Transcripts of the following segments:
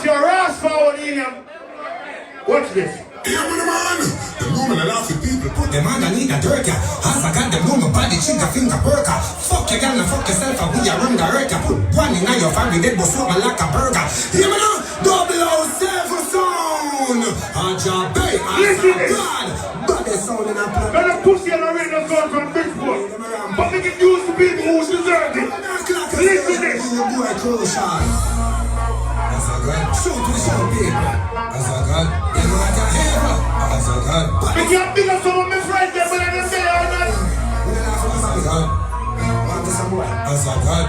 Watch your ass forward in him. Watch this. Yeah, man. The moment I laugh with people, put them underneath the dirt, yeah. As I got them woman body, chinga finger worker. Fuck your gal and fuck yourself, and we are run the earth. Put one in your family, dead was something like a burger. Yeah, man. 007 sound. JAH BE, God. But they sound in a plan. Got a pussy and a ring of gun from Bigfoot. But they get used to people who deserve it. Listen to this. As a God, show to show people. As a God, they know what I hear. As a God, I can't pick up some of my friends there, but I didn't say all that. As a God, as a God,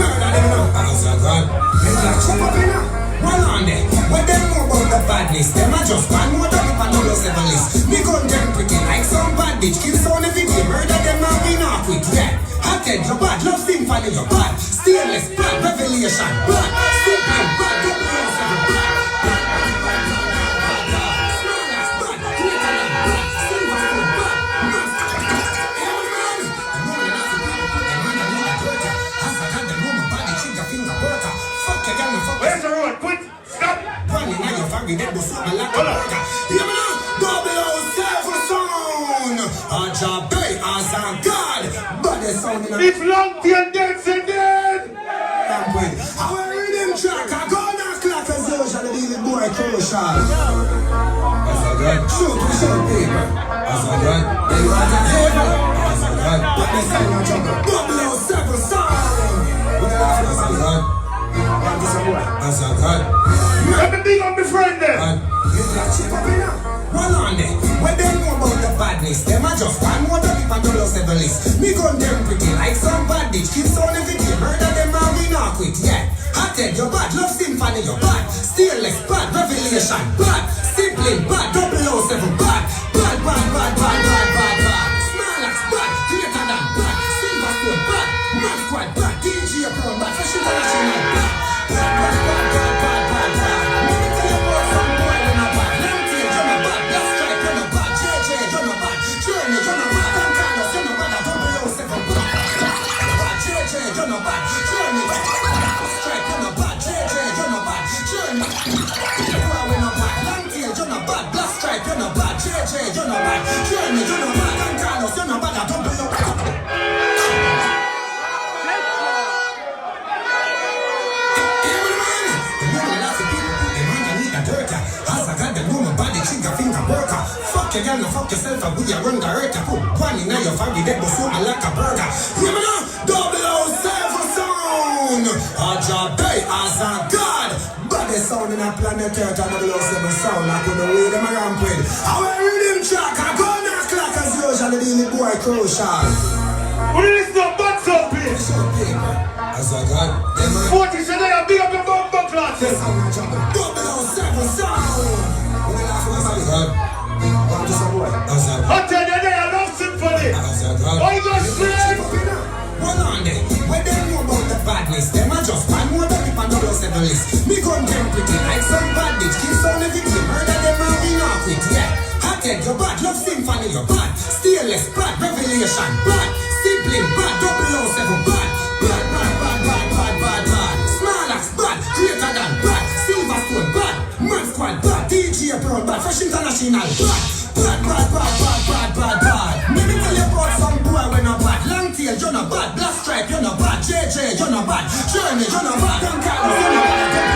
murder them now. As a God, they like chop up in now. One on there, what them know about the badness? Them are just one more than if I know the 7 list. Me gun them pretty like some bad bitch. Kill sound the video, murder them now we not quit. Yeah, hearted your bad, love symphony your bad. Stainless bad, revelation bad. Simple bad, double seven bad. Where's the road? Quit! Stop! Running out your family, that was something like a burger. Hear me now, 007 sound. JAH BE, as a God. But the sound in a... If long till dead, say dead! How I read them track, I go on a clock as usual, the boy crucial. As a God, shoot to show people. As a God, they want to heaven. As a God, but they sound in a jungle. 007 sound. With the laugh, as a God. As a God, let me big on my friend there. One on there, when they know about the badness, them are just one more than if I don't lose every list. Me gun them pretty like some bad bitch. Keep sound every day, murder them and we not quit. Yeah, hearted your bad, love symphony your bad. Stainless bad, revelation bad. Sibling bad, 007 bad. Bad, bad, bad, bad, bad, bad, bad. Smarlax bad, greater than bad. Silver stone bad, man squad bad. DJ Brown bad, fresh international bad. Fuck your girl and fuck yourself and we are run the earth. Put one in your family, dead was something like a burger. Hear me now, 007 sound. JAH BE, as a God. But the sound in a planet Earth and 007 sound. I couldn't weigh them around with. How I read them track, I go on a clock as usual, the boy crucial. What is this no butts up here? As a God, 40 said I big up your bumper class. 007 sound. God. I tell you, they are not symphony. Why you got straight? One on there, when they know about the badness, them are just one more than if I know 7 list. Me gun them pretty like some bad bitch. Kill sound every day, murder them and we not quit. Yeah, hearted your bad, love symphony your bad. Stainless bad, revelation bad. Sibling bad, 007 bad. Bad, bad, bad, bad, bad, bad, bad. Smarlax bad, greater than bad. Silver stone bad, man squad bad. DJ Brown bad, fresh international bad. Bad, bad, bad, bad, bad, bad, bad. Let me tell you about some boy when I'm bad. Long tail, you're not bad. Black stripe, you're not bad. JJ, you're not bad. Journey, you're not bad. Don Carlos, you're not bad.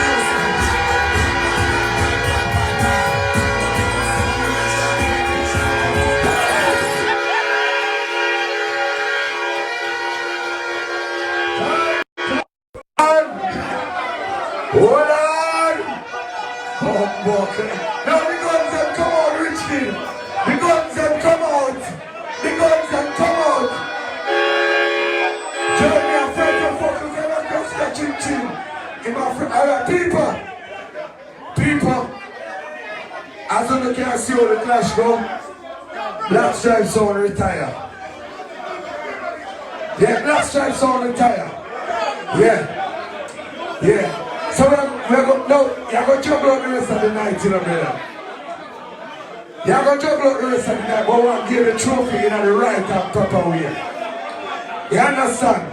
Hold on! Oh, boy. Now the guns have come out, Richie. The guns have come out. The guns have come out. Jeremy, I'm afraid to focus on that just catching chin. Alright, people. As you can see how the clash go, Black Stripe sound retire. Yeah, Black Stripe sound retire. Yeah. So we're going to juggle out the rest of the night, you know, brother. You're going to juggle out the rest of the night, but we'll give the trophy in the right and proper way. You understand?